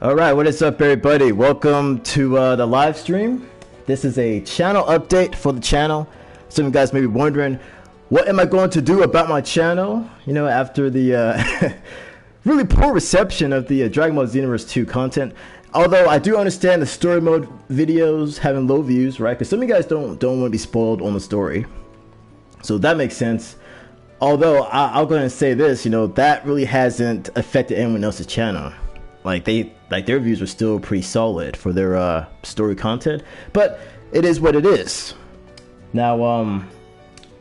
Alright, what is up everybody? Welcome to the live stream. This is a channel update for the channel. Some of you guys may be wondering, what am I going to do about my channel? You know, after the really poor reception of the Dragon Ball Xenoverse 2 content. Although I do understand the story mode videos having low views, right? Because some of you guys don't want to be spoiled on the story. So that makes sense. Although I'll go ahead and say this, you know, that really hasn't affected anyone else's channel. Like their views are still pretty solid for their story content, but it is what it is. Now,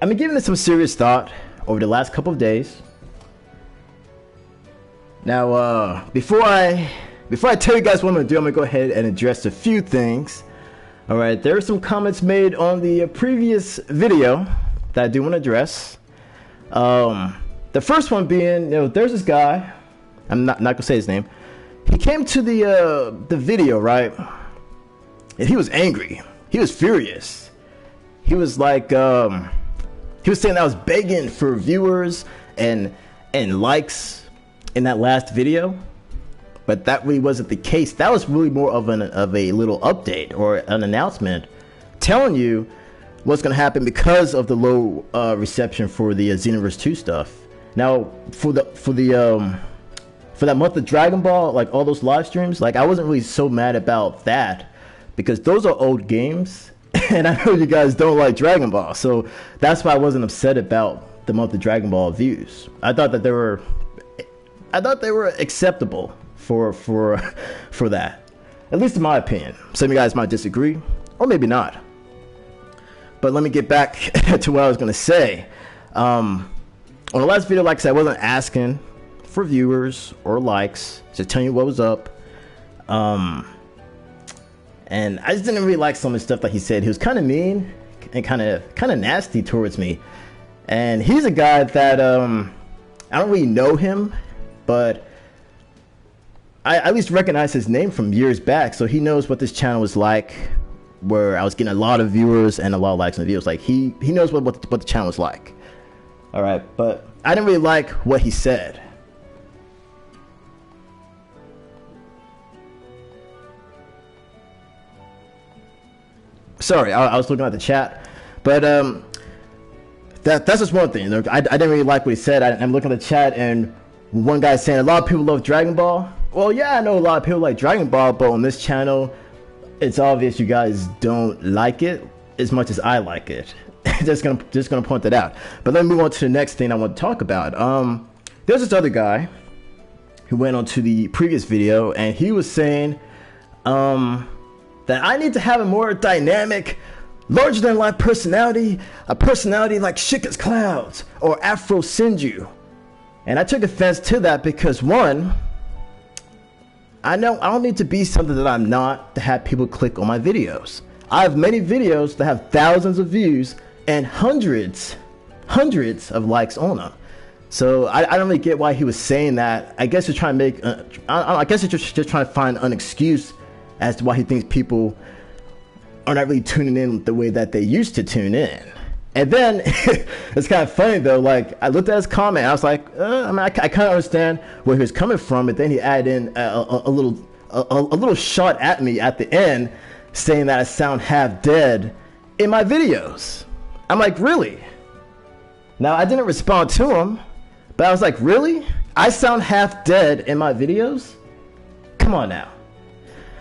I've been giving this some serious thought over the last couple of days. Now, before I tell you guys what I'm gonna do, I'm gonna go ahead and address a few things. All right, there are some comments made on the previous video that I do want to address. The first one being, you know, there's this guy. I'm not gonna say his name. He came to the video, right? And he was angry. He was furious. He was like, he was saying that I was begging for viewers and likes in that last video, but that really wasn't the case. That was really more of a little update or an announcement telling you what's gonna happen because of the low reception for the Xenoverse 2 stuff. Now, for that month of Dragon Ball, like all those live streams, like I wasn't really so mad about that because those are old games and I know you guys don't like Dragon Ball, so that's why I wasn't upset about the month of Dragon Ball views. I thought they were acceptable for that, at least in my opinion. Some of you guys might disagree or maybe not, but let me get back to what I was gonna say. On the last video, like I said, I wasn't asking for viewers or likes, just telling you what was up. And I just didn't really like some of the stuff that he said. He was kind of mean and kind of nasty towards me. And he's a guy that I don't really know him, but I at least recognize his name from years back, so he knows what this channel was like, where I was getting a lot of viewers and a lot of likes on the videos. Like he knows what the channel was like. All right, but I didn't really like what he said. Sorry, I was looking at the chat, but that's just one thing. I didn't really like what he said. I'm looking at the chat, and one guy saying a lot of people love Dragon Ball. Well, yeah, I know a lot of people like Dragon Ball, but on this channel, it's obvious you guys don't like it as much as I like it. just gonna point that out. But let me move on to the next thing I want to talk about. There's this other guy who went on to the previous video, and he was saying, that I need to have a more dynamic, larger-than-life personality, a personality like Shika's Clouds or Afro Senju. And I took offense to that because, one, I know I don't need to be something that I'm not to have people click on my videos. I have many videos that have thousands of views and hundreds of likes on them. So I don't really get why he was saying that. I guess he's trying to make, I guess he's just trying to find an excuse as to why he thinks people are not really tuning in the way that they used to tune in. And then it's kind of funny though, like I looked at his comment, I was like, I kind of understand where he was coming from, but then he added in a little shot at me at the end saying that I sound half dead in my videos. I'm like, really? Now I didn't respond to him, but I was like, really? I sound half dead in my videos? Come on now.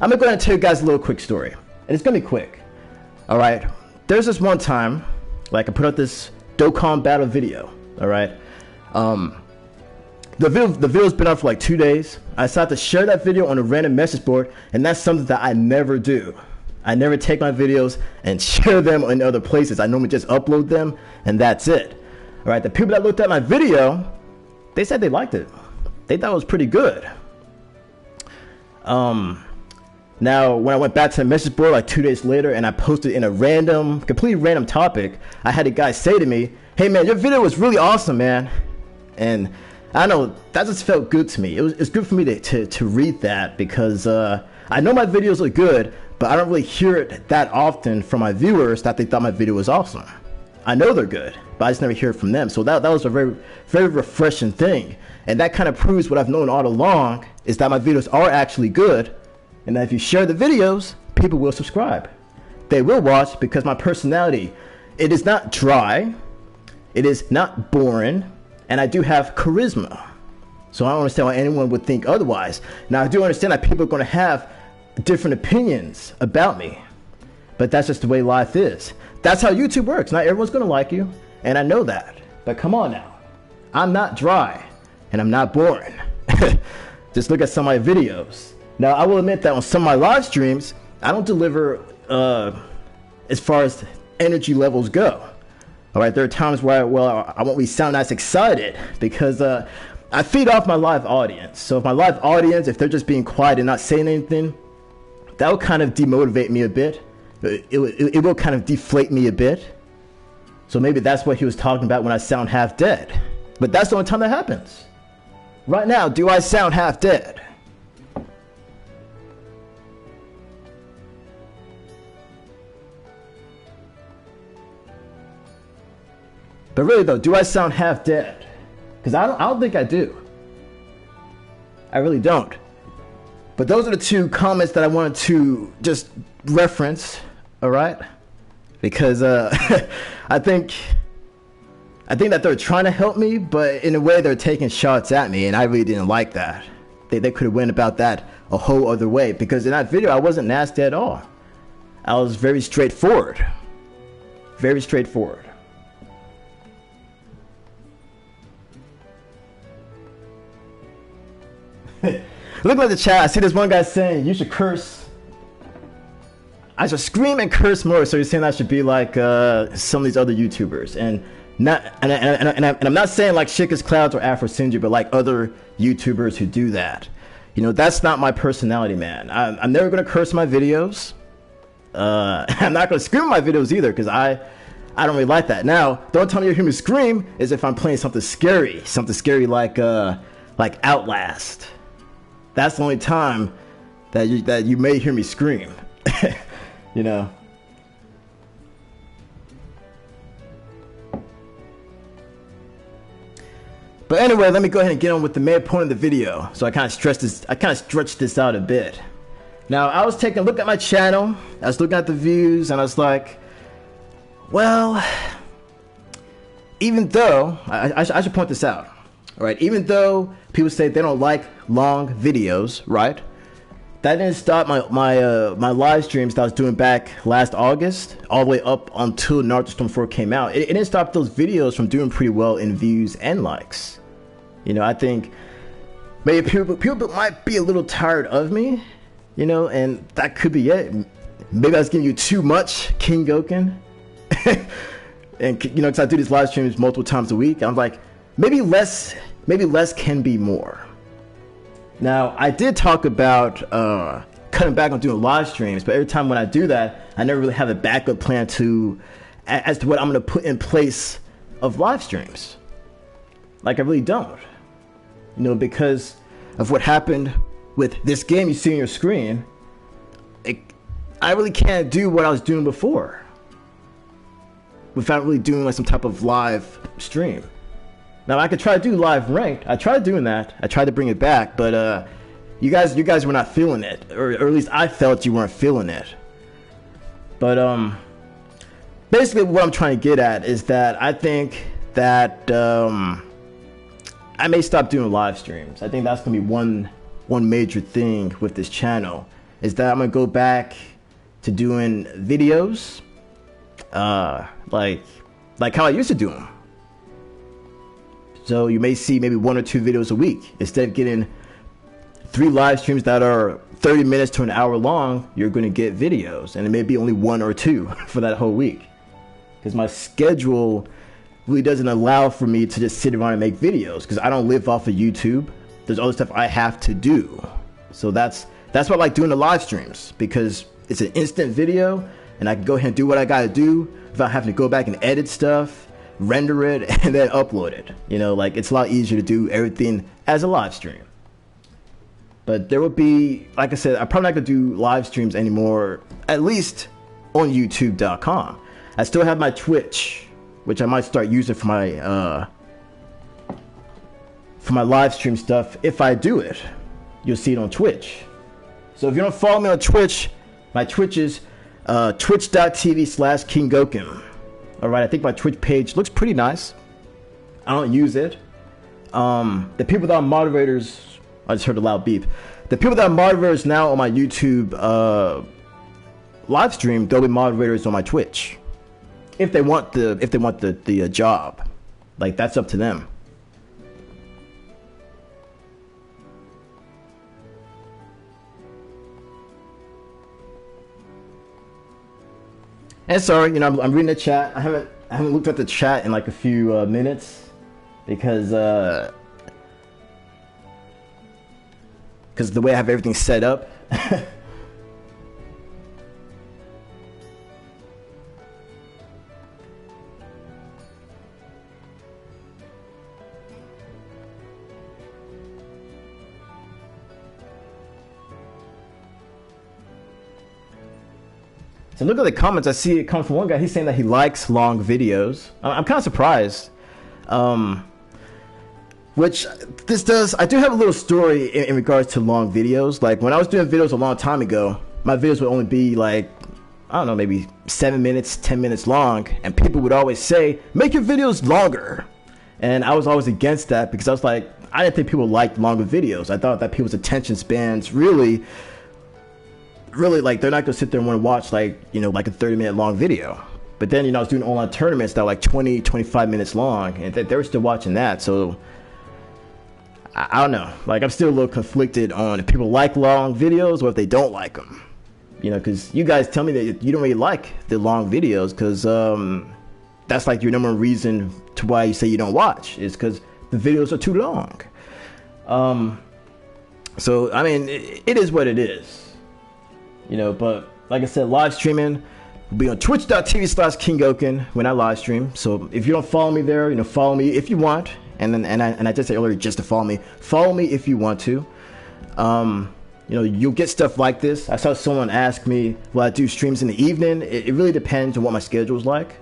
I'm gonna go ahead and tell you guys a little quick story, and it's gonna be quick. All right, there's this one time, like I put out this Dokkan battle video. All right, the video's been up for like 2 days. I decided to share that video on a random message board, and that's something that I never do. I never take my videos and share them in other places. I normally just upload them, and that's it. All right, the people that looked at my video, they said they liked it. They thought it was pretty good. Now, when I went back to the message board like 2 days later and I posted in a completely random topic, I had a guy say to me, "Hey man, your video was really awesome, man." And I don't know, that just felt good to me. It's good for me to read that because I know my videos look good, but I don't really hear it that often from my viewers that they thought my video was awesome. I know they're good, but I just never hear it from them. So that was a very, very refreshing thing. And that kind of proves what I've known all along, is that my videos are actually good. And that if you share the videos, people will subscribe. They will watch because my personality, it is not dry, it is not boring, and I do have charisma. So I don't understand why anyone would think otherwise. Now, I do understand that people are going to have different opinions about me, but that's just the way life is. That's how YouTube works. Not everyone's going to like you, and I know that. But come on now. I'm not dry, and I'm not boring. Just look at some of my videos. Now, I will admit that on some of my live streams, I don't deliver as far as energy levels go. All right, there are times where I won't really sound as excited because I feed off my live audience. So if my live audience, if they're just being quiet and not saying anything, that will kind of demotivate me a bit. It will kind of deflate me a bit. So maybe that's what he was talking about when I sound half dead. But that's the only time that happens. Right now, do I sound half dead? But really though, do I sound half dead? Because I don't think I do. I really don't. But those are the two comments that I wanted to just reference, all right? Because I think that they're trying to help me, but in a way they're taking shots at me, and I really didn't like that. They could have went about that a whole other way, because in that video I wasn't nasty at all. I was very straightforward. Very straightforward. Look at the chat. I see this one guy saying you should curse. I should scream and curse more. So you're saying I should be like some of these other YouTubers, and I'm not saying like Shika's Clouds or Afro Sinju, but like other YouTubers who do that. You know, that's not my personality, man. I'm never gonna curse my videos. I'm not gonna scream my videos either, because I don't really like that. Now, the only time you hear me scream is if I'm playing something scary like Outlast. That's the only time that you may hear me scream. You know. But anyway, let me go ahead and get on with the main point of the video. So I kind of stretched this out a bit. Now, I was taking a look at my channel. I was looking at the views, and I was like, well, even though I should point this out. All right, even though people say they don't like long videos, right? That didn't stop my live streams that I was doing back last August, all the way up until Naruto Storm 4 came out. It didn't stop those videos from doing pretty well in views and likes. You know, I think maybe people might be a little tired of me, you know, and that could be it. Maybe I was giving you too much King Goken. And, you know, because I do these live streams multiple times a week, I'm like, maybe less can be more. Now, I did talk about cutting back on doing live streams, but every time when I do that, I never really have a backup plan as to what I'm going to put in place of live streams. Like, I really don't. You know, because of what happened with this game you see on your screen, I really can't do what I was doing before without really doing like some type of live stream. Now, I could try to do live ranked. I tried doing that. I tried to bring it back, but you guys were not feeling it, or at least I felt you weren't feeling it. But basically, what I'm trying to get at is that I think that I may stop doing live streams. I think that's gonna be one major thing with this channel, is that I'm gonna go back to doing videos, like how I used to do them. So you may see maybe 1 or 2 videos a week. Instead of getting 3 live streams that are 30 minutes to an hour long, you're going to get videos. And it may be only 1 or 2 for that whole week. Because my schedule really doesn't allow for me to just sit around and make videos. Because I don't live off of YouTube. There's other stuff I have to do. So that's why I like doing the live streams. Because it's an instant video. And I can go ahead and do what I got to do without having to go back and edit stuff, render it, and then upload it. You know, like, it's a lot easier to do everything as a live stream. But there will be, like I said, I'm probably not gonna do live streams anymore, at least on youtube.com. I still have my Twitch, which I might start using for my live stream stuff. If I do it, you'll see it on Twitch. So if you don't follow me on Twitch, my Twitch is twitch.tv/KingGoken. Alright, I think my Twitch page looks pretty nice. I don't use it. The people that are moderators, I just heard a loud beep. The people that are moderators now on my YouTube live stream, they'll be moderators on my Twitch. If they want the job. Like, that's up to them. And sorry, you know, I'm reading the chat. I haven't looked at the chat in like a few minutes because the way I have everything set up. So look at the comments. I see it comes from one guy. He's saying that he likes long videos. I'm kind of surprised. Which this does. I do have a little story in regards to long videos. Like when I was doing videos a long time ago, my videos would only be like, I don't know, maybe 7 minutes, 10 minutes long. And people would always say, make your videos longer. And I was always against that because I was like, I didn't think people liked longer videos. I thought that people's attention spans really like they're not gonna sit there and want to watch like, you know, like a 30-minute long video. But then, you know, I was doing online tournaments that were like 20-25 minutes long, and they were still watching that. So I don't know, like I'm still a little conflicted on if people like long videos or if they don't like them, you know, because you guys tell me that you don't really like the long videos because that's like your number one reason to why you say you don't watch is because the videos are too long. So I mean, it is what it is. You know, but like I said, live streaming will be on twitch.tv/KingGoken when I live stream. So if you don't follow me there, you know, follow me if you want. And I just said earlier just to follow me. Follow me if you want to. You know, you'll get stuff like this. I saw someone ask me, will I do streams in the evening? It really depends on what my schedule is like.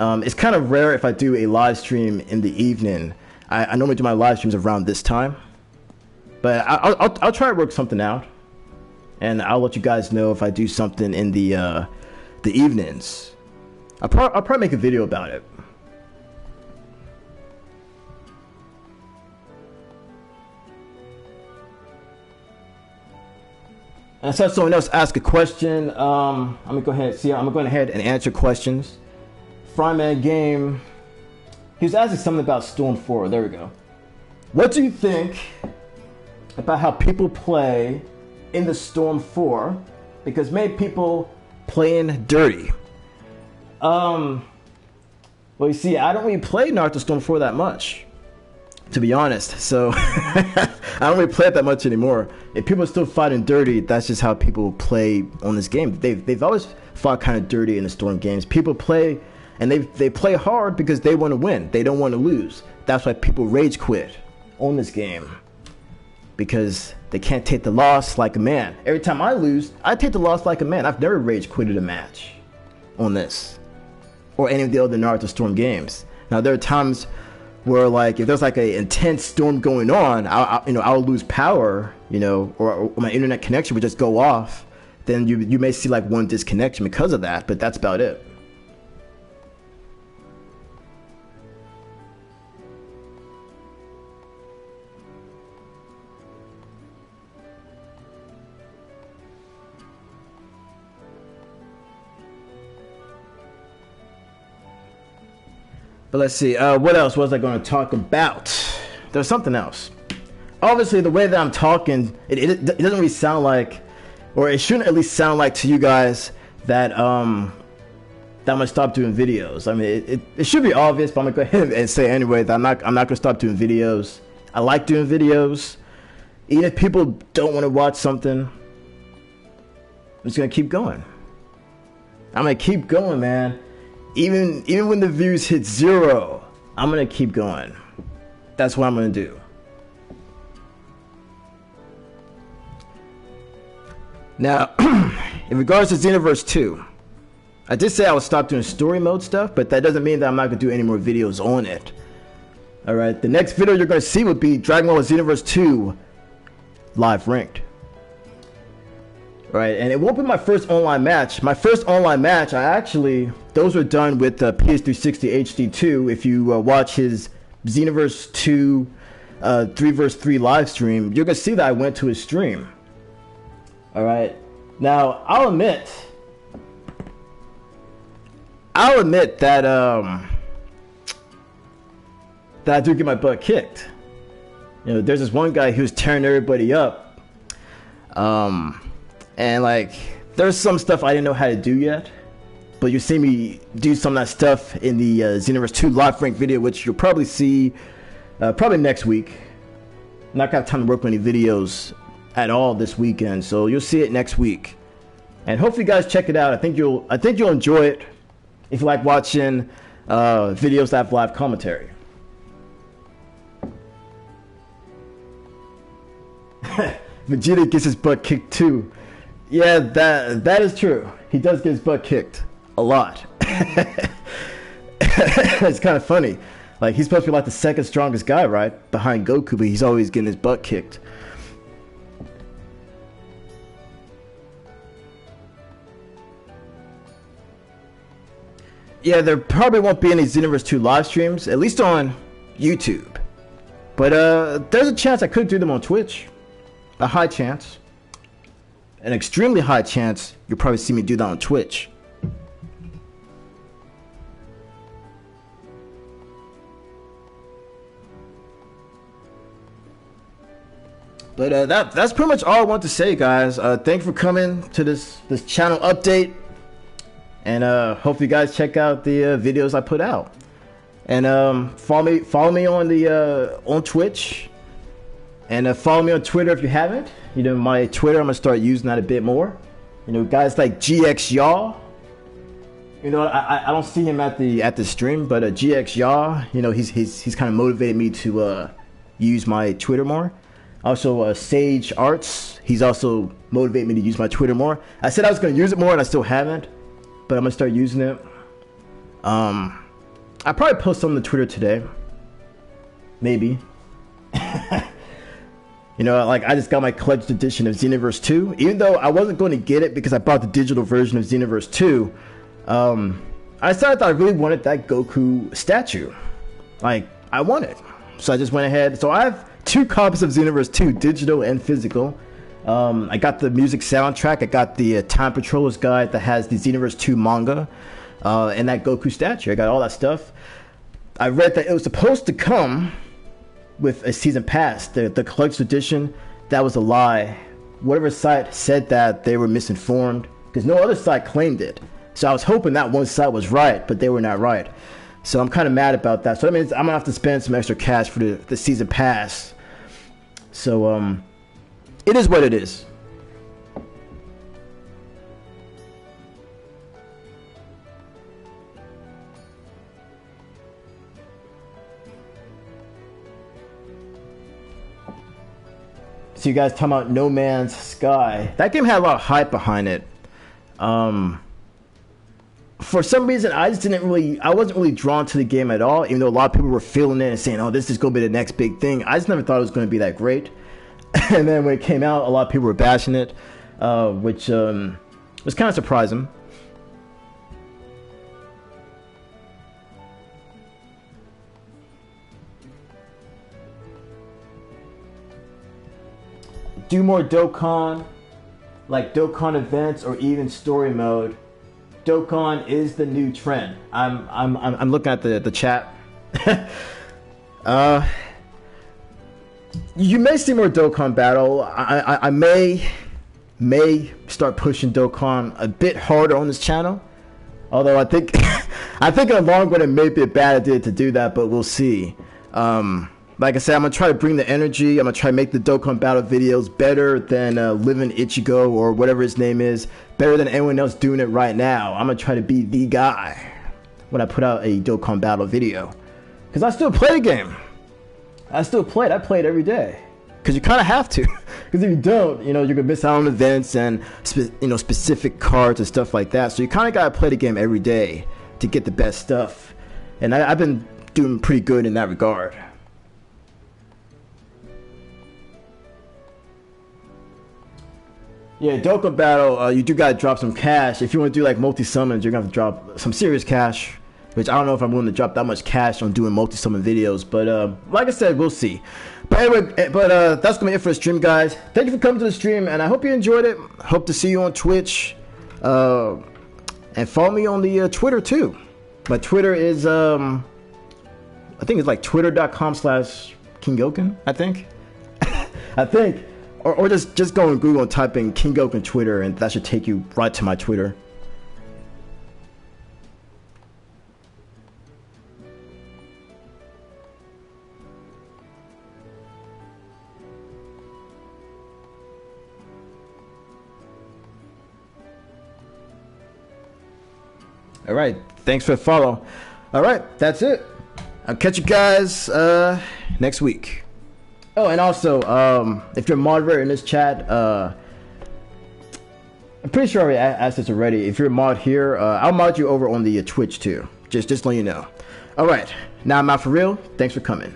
It's kind of rare if I do a live stream in the evening. I normally do my live streams around this time. But I'll try to work something out. And I'll let you guys know if I do something in the evenings. I'll probably make a video about it. And I saw someone else ask a question. I'm gonna go ahead and answer questions. Fryman Game. He was asking something about Storm 4. There we go. What do you think about how people play in the Storm 4, because many people playing dirty? Well, you see, I don't really play Naruto Storm 4 that much, to be honest. So I don't really play it that much anymore. If people are still fighting dirty, that's just how people play on this game. They've always fought kind of dirty in the Storm games. People play, and they play hard because they want to win. They don't want to lose. That's why people rage quit on this game, because they can't take the loss like a man. Every time I lose, I take the loss like a man. I've never rage quitted a match on this or any of the other Naruto Storm games. Now there are times where, like, if there's like an intense storm going on, I'll lose power, you know, or my internet connection would just go off. Then you may see like one disconnection because of that, but that's about it. But let's see, what else was I going to talk about? There's something else. Obviously, the way that I'm talking, it doesn't really sound like, or it shouldn't at least sound like to you guys that that I'm gonna stop doing videos. I mean, it should be obvious, but I'm gonna go ahead and say anyway that I'm not gonna stop doing videos. I like doing videos. Even if people don't want to watch something, I'm just gonna keep going. I'm gonna keep going, man. Even when the views hit 0, I'm gonna keep going. That's what I'm gonna do. Now, in regards to Xenoverse 2, I did say I would stop doing story mode stuff, but that doesn't mean that I'm not going to do any more videos on it. Alright, the next video you're going to see would be Dragon Ball Xenoverse 2 Live Ranked. Right, and it won't be my first online match. My first online match, those were done with PS360 HD2. If you watch his Xenoverse 2 3 vs 3 live stream, you're going to see that I went to his stream. Alright, now I'll admit that that I do get my butt kicked. You know, there's this one guy who was tearing everybody up. And like, there's some stuff I didn't know how to do yet. But you see me do some of that stuff in the Xenoverse 2 live rank video, which you'll probably see probably next week. I'm not gonna have time to work on any videos at all this weekend, so you'll see it next week. And hopefully you guys check it out. I think you'll enjoy it if you like watching videos that have live commentary. Vegeta gets his butt kicked too. Yeah, that is true. He does get his butt kicked a lot. It's kind of funny. Like, he's supposed to be like the second strongest guy, right? Behind Goku, but he's always getting his butt kicked. Yeah, there probably won't be any Xenoverse 2 live streams, at least on YouTube. But there's a chance I could do them on Twitch. A high chance. An extremely high chance you'll probably see me do that on Twitch. But that's pretty much all I want to say, guys. Thank you for coming to this channel update. And hopefully you guys check out the videos I put out. And follow me on the on Twitch. And follow me on Twitter if you haven't. You know, my Twitter, I'm gonna start using that a bit more. You know, guys like GX Yaw. You know, I don't see him at the stream, but GX Yaw, you know, he's kind of motivated me to use my Twitter more. Also, Sage Arts, he's also motivated me to use my Twitter more. I said I was gonna use it more, and I still haven't, but I'm gonna start using it. I probably post something to Twitter today, maybe. You know, like, I just got my collector's edition of Xenoverse 2. Even though I wasn't going to get it because I bought the digital version of Xenoverse 2, I decided that I really wanted that Goku statue. Like, I want it. So I just went ahead. So I have 2 copies of Xenoverse 2, digital and physical. I got the music soundtrack. I got the Time Patroller's Guide that has the Xenoverse 2 manga. And that Goku statue. I got all that stuff. I read that it was supposed to come with a season pass. The collector's edition, that was a lie. Whatever site said that, they were misinformed, because no other site claimed it. So I was hoping that one site was right, but they were not right. So I'm kind of mad about that. So that means I'm gonna have to spend some extra cash for the season pass. So it is what it is. So you guys talking about No Man's Sky. That game had a lot of hype behind it. For some reason, I wasn't really drawn to the game at all, even though a lot of people were feeling it and saying, oh, this is going to be the next big thing. I just never thought it was going to be that great. And then when it came out, a lot of people were bashing it, which was kind of surprising. Do more Dokkan, like Dokkan events or even story mode. Dokkan is the new trend. I'm looking at the chat. You may see more Dokkan battle. I may start pushing Dokkan a bit harder on this channel. Although I think in the long run it may be a bad idea to do that, but we'll see. Like I said, I'm going to try to bring the energy. I'm going to try to make the Dokkan battle videos better than Living Ichigo or whatever his name is. Better than anyone else doing it right now. I'm going to try to be the guy when I put out a Dokkan battle video. Because I still play the game. I still play it. I play it every day. because you kind of have to. Because if you don't, you're gonna miss out on events and specific cards and stuff like that. So you kind of gotta play the game every day to get the best stuff. And I've been doing pretty good in that regard. Yeah, Dokkan Battle, you do gotta drop some cash. If you want to do like multi-summons, you're gonna have to drop some serious cash. Which I don't know if I'm willing to drop that much cash on doing multi-summon videos. But like I said, we'll see. But anyway, that's gonna be it for the stream, guys. Thank you for coming to the stream, and I hope you enjoyed it. Hope to see you on Twitch. And follow me on the Twitter too. My Twitter is I think it's like twitter.com/KingGoken, I think. I think. Or just go on Google and type in King Goku Twitter, and that should take you right to my Twitter. All right, thanks for the follow. All right, that's it. I'll catch you guys next week. Oh, and also, if you're a moderator in this chat, I'm pretty sure I already asked this already. If you're a mod here, I'll mod you over on the Twitch too. Just let you know. All right, now I'm out for real. Thanks for coming.